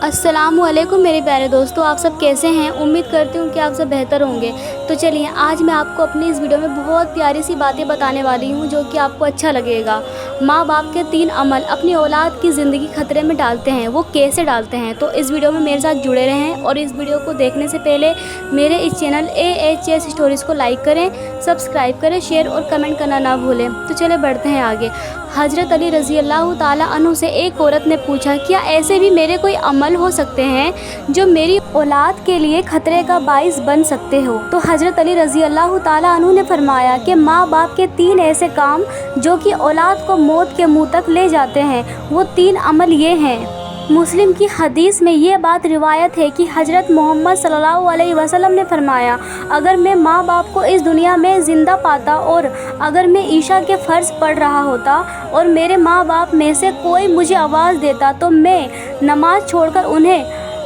अस्सलामुअलैकुम मेरे प्यारे दोस्तों, आप सब कैसे हैं। उम्मीद करती हूँ कि आप सब बेहतर होंगे। तो चलिए आज मैं आपको अपनी इस वीडियो में बहुत प्यारी सी बातें बताने वाली हूँ जो कि आपको अच्छा लगेगा। माँ बाप के 3 अमल अपनी औलाद की ज़िंदगी खतरे में डालते हैं, वो कैसे डालते हैं। तो इस वीडियो में मेरे साथ जुड़े रहें और इस वीडियो को देखने से पहले मेरे इस चैनल AHS स्टोरीज़ को लाइक करें, सब्सक्राइब करें, शेयर और कमेंट करना ना भूलें। तो चले बढ़ते हैं आगे। हज़रत अली रज़ी अल्लाह ताला अन्हु से एक औरत ने पूछा, क्या ऐसे भी मेरे कोई अमल हो सकते हैं जो मेरी औलाद के लिए खतरे का बाइस बन सकते हो। तो हज़रत अली रज़ी अल्लाह ताला अन्हु ने फरमाया कि माँ बाप के 3 ऐसे काम जो कि औलाद को मौत के मुंह तक ले जाते हैं, वो 3 अमल ये हैं। मुस्लिम की हदीस में ये बात रिवायत है कि हज़रत मोहम्मद सल्लल्लाहु अलैहि वसल्लम ने फरमाया, अगर मैं माँ बाप को इस दुनिया में ज़िंदा पाता और अगर मैं ईशा के फ़र्ज़ पढ़ रहा होता और मेरे माँ बाप में से कोई मुझे आवाज़ देता तो मैं नमाज़ छोड़कर उन्हें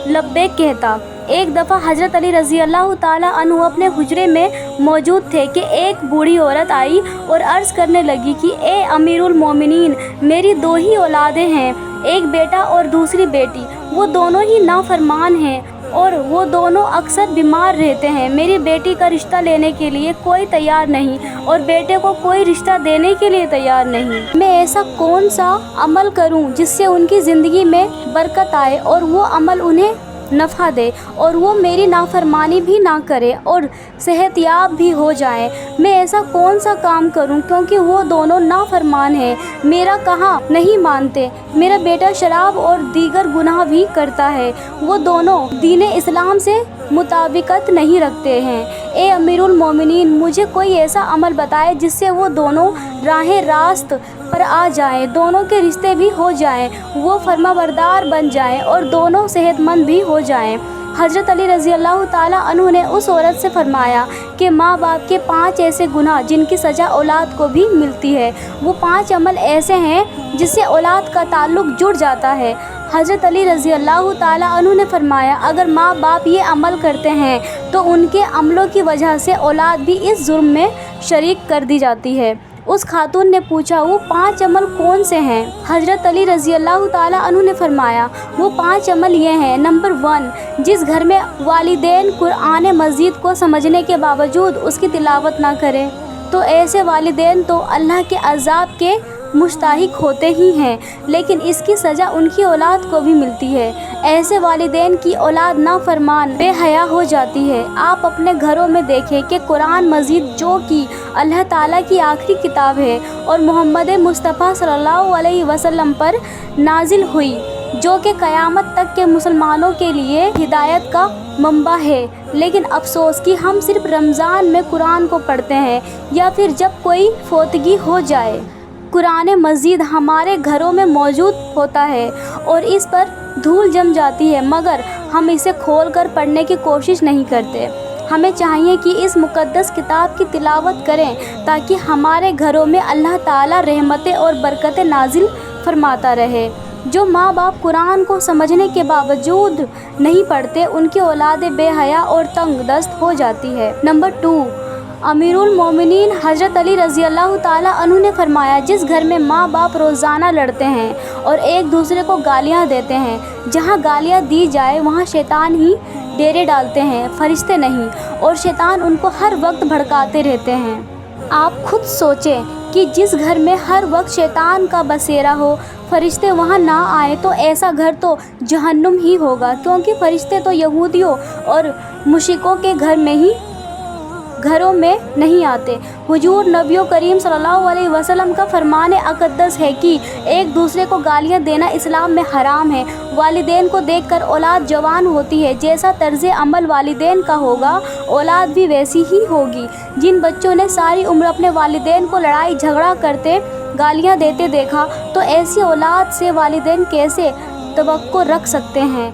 लब्बैक कहता। एक दफ़ा हज़रत अली रज़ी अल्लाह ताला अन्हु अपने हुजरे में मौजूद थे कि एक बूढ़ी औरत आई और अर्ज़ करने लगी कि ए अमीरुल मोमिनीन, मेरी 2 ही औलादें हैं, एक बेटा और दूसरी बेटी। वो दोनों ही नाफरमान हैं और वो दोनों अक्सर बीमार रहते हैं। मेरी बेटी का रिश्ता लेने के लिए कोई तैयार नहीं और बेटे को कोई रिश्ता देने के लिए तैयार नहीं। मैं ऐसा कौन सा अमल करूं जिससे उनकी ज़िंदगी में बरकत आए और वो अमल उन्हें नफ़ा दे और वो मेरी नाफरमानी भी ना करे और सेहतयाब भी हो जाए। मैं ऐसा कौन सा काम करूं क्योंकि वो दोनों नाफरमान हैं, मेरा कहा नहीं मानते। मेरा बेटा शराब और दीगर गुनाह भी करता है, वो दोनों दीन इस्लाम से मुताबिकत नहीं रखते हैं। ए अमीरुल मोमिनीन, मुझे कोई ऐसा अमल बताए जिससे वो दोनों राह रास्त पर आ जाएं, दोनों के रिश्ते भी हो जाएं, वो फरमाबरदार बन जाएं और दोनों सेहतमंद भी हो जाएं। हज़रत अली रज़ी अल्लाह ताला अन्हु ने उस औरत से फरमाया कि माँ बाप के 5 ऐसे गुनाह जिनकी सज़ा औलाद को भी मिलती है। वो 5 अमल ऐसे हैं जिससे औलाद का ताल्लुक़ जुड़ जाता है। हज़रत अली रज़ी अल्लाह ताला अन्हु ने फरमाया, अगर माँ बाप ये अमल करते हैं तो उनके अमलों की वजह से औलाद भी इस जुर्म में शरीक कर दी जाती है। उस खातून ने पूछा, वो 5 अमल कौन से हैं। हज़रत अली रज़ी अल्लाह ताला अन्हु ने फरमाया, वो 5 अमल ये हैं। नंबर 1, जिस घर में वालिदैन कुरान मजीद को समझने के बावजूद उसकी तिलावत ना करें तो ऐसे वालिदैन तो अल्लाह के अज़ाब के मुस्ताहिक होते ही हैं, लेकिन इसकी सज़ा उनकी औलाद को भी मिलती है। ऐसे वालिदैन की औलाद नाफरमान बेहया हो जाती है। आप अपने घरों में देखें कि कुरान मजीद जो कि अल्लाह ताला की आखिरी किताब है और मोहम्मद मुस्तफ़ा सल्लल्लाहु अलैहि वसल्लम पर नाजिल हुई, जो कि क़यामत तक के मुसलमानों के लिए हिदायत का मंबा है, लेकिन अफसोस कि हम सिर्फ रमज़ान में कुरान को पढ़ते हैं या फिर जब कोई फोतगी हो जाए। कुरान मजीद हमारे घरों में मौजूद होता है और इस पर धूल जम जाती है, मगर हम इसे खोल कर पढ़ने की कोशिश नहीं करते। हमें चाहिए कि इस मुक़द्दस किताब की तिलावत करें ताकि हमारे घरों में अल्लाह ताला रहमतें और बरकतें नाजिल फरमाता रहे। जो माँ बाप कुरान को समझने के बावजूद नहीं पढ़ते, उनकी औलादें बेहया और तंग दस्त हो जाती है। नंबर 2, अमीरुल मोमिनीन हज़रत अली रज़ी अल्लाह ताला अन्हु ने फरमाया, जिस घर में माँ बाप रोज़ाना लड़ते हैं और एक दूसरे को गालियाँ देते हैं, जहाँ गालियाँ दी जाए वहाँ शैतान ही डेरे डालते हैं, फरिश्ते नहीं, और शैतान उनको हर वक्त भड़काते रहते हैं। आप खुद सोचें कि जिस घर में हर वक्त शैतान का बसेरा हो, फरिश्ते वहाँ ना आए, तो ऐसा घर तो जहन्नुम ही होगा, क्योंकि फरिश्ते तो यहूदियों और मुश्रिकों के घरों में नहीं आते। हुजूर नबी करीम सल्लल्लाहु अलैहि वसल्लम का फरमान अक़दस है कि एक दूसरे को गालियाँ देना इस्लाम में हराम है। वालिदैन को देखकर औलाद जवान होती है, जैसा तर्ज़ अमल वालिदैन का होगा औलाद भी वैसी ही होगी। जिन बच्चों ने सारी उम्र अपने वालिदैन को लड़ाई झगड़ा करते गालियाँ देते देखा, तो ऐसी औलाद से वालिदैन कैसे तवक्को रख सकते हैं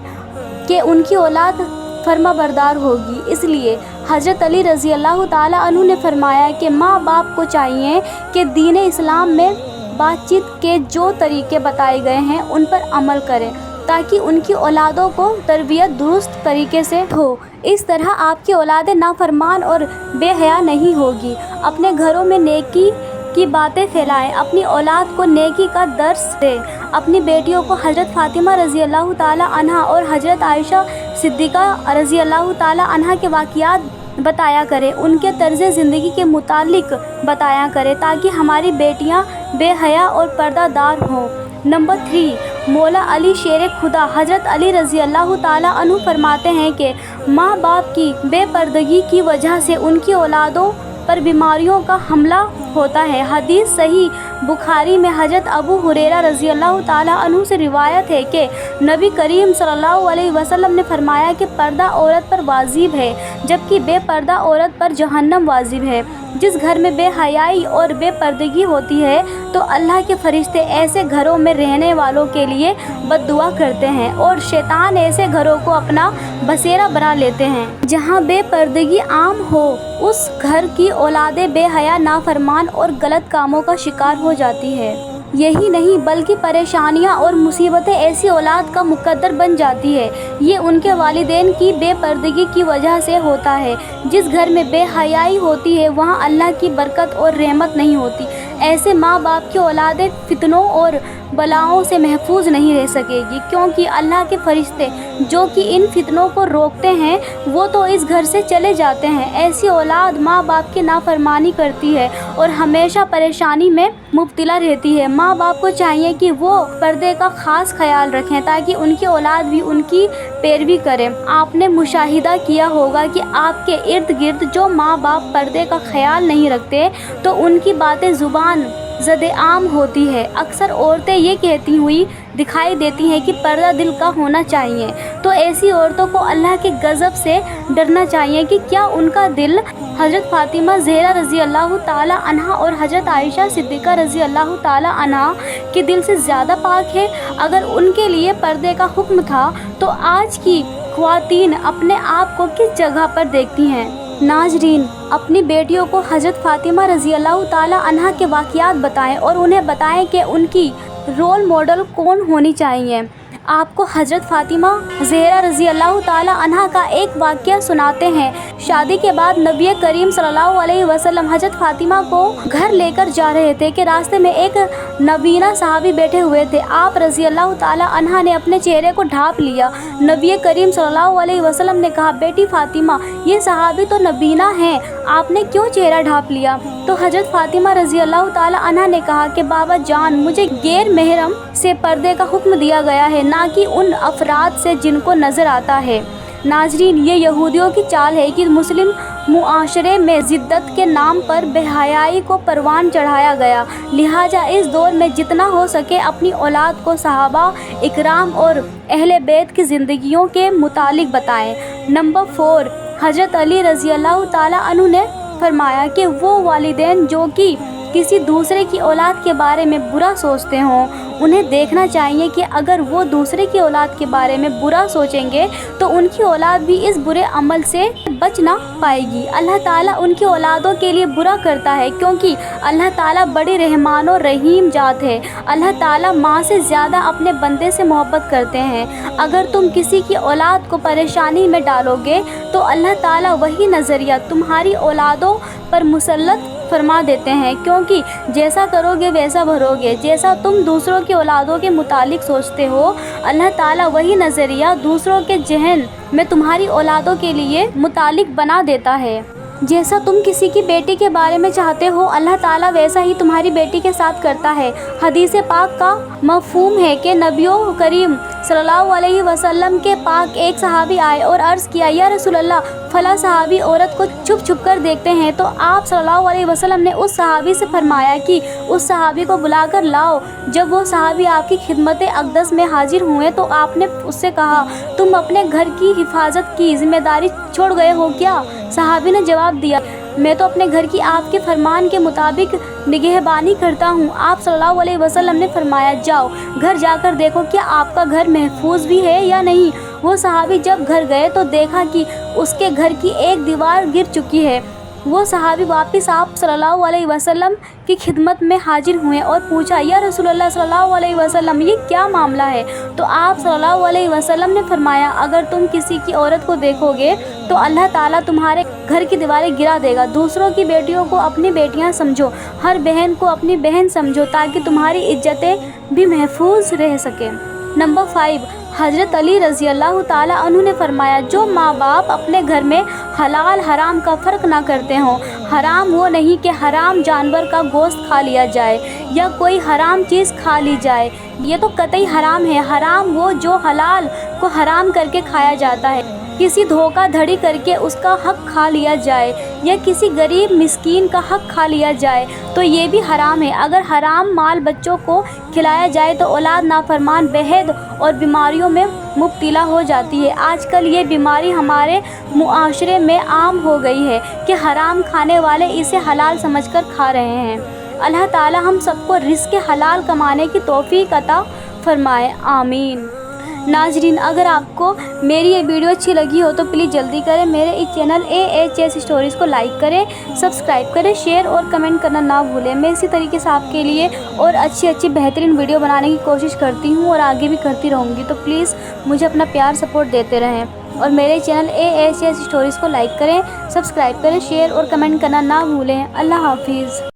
कि उनकी औलाद फर्माबरदार होगी। इसलिए हज़रत अली रज़ी अल्लाह ताला अन्हु ने फरमाया कि माँ बाप को चाहिए कि दीन इस्लाम में बातचीत के जो तरीके बताए गए हैं उन पर अमल करें ताकि उनकी औलादों को तरबियत दुरुस्त तरीके से हो। इस तरह आपकी औलादें नाफरमान और बेहया नहीं होगी। अपने घरों में नेकी की बातें फैलाएं, अपनी औलाद को नेकी का दर्स दें। अपनी बेटियों को हज़रत फ़ातिमा रज़ी अल्लाह ताला अन्हा और हज़रत आयशा सिद्दीक़ा रज़ी अल्लाह ताला अन्हा के वाक़ियात बताया करें, उनके तर्ज़ ज़िंदगी के मुतालिक बताया करें, ताकि हमारी बेटियां बेहया और पर्दादार हों। नंबर 3, मौला अली शेर खुदा हज़रत अली रज़ी अल्लाह ताला अन्हु फरमाते हैं कि माँ बाप की बेपर्दगी की वजह से उनकी औलादों पर बीमारियों का हमला होता है। हदीस सही बुखारी में हज़रत अबू हुरैरा रज़ी अल्लाह ताला अन्हु से रिवायत है कि नबी करीम सल्लल्लाहु अलैहि वसल्लम ने फरमाया कि पर्दा औरत पर वाजिब है, जबकि बेपर्दा औरत पर जहन्नम वाजिब है। जिस घर में बेहयाई और बेपर्दगी होती है तो अल्लाह के फरिश्ते ऐसे घरों में रहने वालों के लिए बद्दुआ करते हैं और शैतान ऐसे घरों को अपना बसेरा बना लेते हैं। जहाँ बेपर्दगी आम हो उस घर की औलादें बेहया, नाफरमान और गलत कामों का शिकार हो जाती है। यही नहीं बल्कि परेशानियां और मुसीबतें ऐसी औलाद का मुकद्दर बन जाती है। ये उनके वालिदैन की बेपर्दगी की वजह से होता है। जिस घर में बेहयाई होती है वहाँ अल्लाह की बरकत और रहमत नहीं होती। ऐसे माँ बाप की औलादें फितनों और बलाओं से महफूज नहीं रह सकेगी, क्योंकि अल्लाह के फरिश्ते जो कि इन फितनों को रोकते हैं वो तो इस घर से चले जाते हैं। ऐसी औलाद माँ बाप की नाफरमानी करती है और हमेशा परेशानी में मुब्तला रहती है। माँ बाप को चाहिए कि वो पर्दे का ख़ास ख्याल रखें ताकि उनकी औलाद भी उनकी पैरवी करे। आपने मुशाहिदा किया होगा कि आपके इर्द गिर्द जो माँ बाप पर्दे का ख्याल नहीं रखते तो उनकी बातें ज़ुबान ज़द आम होती है। अक्सर औरतें ये कहती हुई दिखाई देती हैं कि पर्दा दिल का होना चाहिए, तो ऐसी औरतों को अल्लाह के गज़ब से डरना चाहिए कि क्या उनका दिल हज़रत फ़ातिमा ज़हरा रज़ी अल्लाह ताला अन्हा और हज़रत आयशा सिद्दीक़ा रज़ी अल्लाह ताला अन्हा के दिल से ज़्यादा पाक है। अगर उनके लिए पर्दे का हुक्म था तो आज की ख़वातीन अपने आप को किस जगह पर देखती हैं। नाज़रीन, अपनी बेटियों को हज़रत फ़ातिमा रज़ी अल्लाह ताला अन्हा के वाक़ियात बताएं और उन्हें बताएं कि उनकी रोल मॉडल कौन होनी चाहिए। आपको हज़रत फ़ातिमा ज़हरा रज़ी अल्लाह ताला अन्हा का एक वाक़या सुनाते हैं। शादी के बाद नबी करीम सल्लल्लाहु अलैहि वसल्लम हज़रत फ़ातिमा को घर लेकर जा रहे थे कि रास्ते में एक नबीना सहाबी बैठे हुए थे। आप रज़ी अल्लाह ताला अन्हा ने अपने चेहरे को ढाँप लिया। नबी करीम सल्लल्लाहु अलैहि वसल्लम ने कहा, बेटी फ़ातिमा, ये सहाबी तो नबीना हैं, आपने क्यों चेहरा ढाँप लिया? तो हज़रत फ़ातिमा रज़ी अल्लाह ताला अन्हा ने कहा कि बाबा जान, मुझे गैर महरम से पर्दे का हुक्म दिया गया है, ना कि उन अफराद से जिनको नज़र आता है। नाजरीन, ये यहूदियों की चाल है कि मुस्लिम मुआशरे में ज़िद्दत के नाम पर बेहयाई को परवान चढ़ाया गया। लिहाजा इस दौर में जितना हो सके अपनी औलाद को सहाबा इकराम और अहले बैत की ज़िंदगियों के मुतालिक बताएं। नंबर 4, हज़रत अली रज़ी अल्लाह ताला अन्हु ने फरमाया कि वो वालिदैन जो कि किसी दूसरे की औलाद के बारे में बुरा सोचते हों, उन्हें देखना चाहिए कि अगर वो दूसरे की औलाद के बारे में बुरा सोचेंगे तो उनकी औलाद भी इस बुरे अमल से बच ना पाएगी। अल्लाह ताला उनकी औलादों के लिए बुरा करता है, क्योंकि अल्लाह ताला बड़ी रहमान और रहीम जात है। अल्लाह ताला माँ से ज़्यादा अपने बंदे से मोहब्बत करते हैं। अगर तुम किसी की औलाद को परेशानी में डालोगे तो अल्लाह ताला वही नज़रिया तुम्हारी औलादों पर मुसल्लत फरमा देते हैं, क्योंकि जैसा करोगे वैसा भरोगे। जैसा तुम दूसरों की औलादों के मुतालिक सोचते हो, अल्लाह ताला वही नज़रिया दूसरों के जहन में तुम्हारी औलादों के लिए मुतालिक बना देता है। जैसा तुम किसी की बेटी के बारे में चाहते हो, अल्लाह ताला वैसा ही तुम्हारी बेटी के साथ करता है। हदीस पाक का मफ़हूम है कि नबियों करीम सल्लल्लाहु अलैहि वसल्लम के पाक एक सहाबी आए और अर्ज़ किया, या रसूल अल्लाह, फला सहाबी औरत को छुप छुप कर देखते हैं। तो आप सल्लल्लाहु अलैहि वसल्लम ने उस सहाबी से फरमाया कि उस सहाबी को बुलाकर लाओ। जब वो सहाबी आपकी खिदमत अक़दस में हाजिर हुए तो आपने उससे कहा, तुम अपने घर की हिफाजत की जिम्मेदारी छोड़ गए हो क्या? सहाबी ने जवाब दिया, मैं तो अपने घर की आपके फरमान के मुताबिक निगहबानी करता हूँ। आप सल्लल्लाहु अलैहि वसल्लम ने फरमाया, जाओ घर जाकर देखो क्या आपका घर महफूज भी है या नहीं। वो सहाबी जब घर गए तो देखा कि उसके घर की एक दीवार गिर चुकी है। वो सहाबी वापस आप सल्लल्लाहु अलैहि वसल्लम की खिदमत में हाजिर हुए और पूछा, या रसूलल्लाह सल्लल्लाहु अलैहि वसल्लम, ये क्या मामला है? तो आप सल्लल्लाहु अलैहि वसल्लम ने फरमाया, अगर तुम किसी की औरत को देखोगे तो अल्लाह ताला तुम्हारे घर की दीवारें गिरा देगा। दूसरों की बेटियों को अपनी बेटियां समझो, हर बहन को अपनी बहन समझो, ताकि तुम्हारी इज्जतें भी महफूज रह सके। नंबर 5, हज़रत अली रज़ी अल्लाह ताला अन्हु ने फरमाया, जो माँ बाप अपने घर में हलाल हराम का फ़र्क ना करते हों, हराम वो नहीं कि हराम जानवर का गोश्त खा लिया जाए या कोई हराम चीज़ खा ली जाए, ये तो कतई हराम है। हराम वो जो हलाल को हराम करके खाया जाता है, किसी धोखाधड़ी करके उसका हक खा लिया जाए या किसी गरीब मिस्कीन का हक खा लिया जाए तो ये भी हराम है। अगर हराम माल बच्चों को खिलाया जाए तो औलाद नाफरमान, बेहद और बीमारियों में मुब्तला हो जाती है। आजकल ये बीमारी हमारे मुआशरे में आम हो गई है कि हराम खाने वाले इसे हलाल समझकर खा रहे हैं। अल्लाह ताला हम सबको रिज़्क़ हलाल कमाने की तौफीक अता फरमाए, आमीन। नाजरीन, अगर आपको मेरी ये वीडियो अच्छी लगी हो तो प्लीज़ जल्दी करें मेरे इस चैनल AHS स्टोरीज़ को लाइक करें, सब्सक्राइब करें, शेयर और कमेंट करना ना भूलें। मैं इसी तरीके से आपके लिए और अच्छी बेहतरीन वीडियो बनाने की कोशिश करती हूँ और आगे भी करती रहूँगी। तो प्लीज़ मुझे अपना प्यार सपोर्ट देते रहें और मेरे चैनल AHS स्टोरीज़ को लाइक करें, सब्सक्राइब करें, शेयर और कमेंट करना ना भूलें। अल्लाह हाफिज़।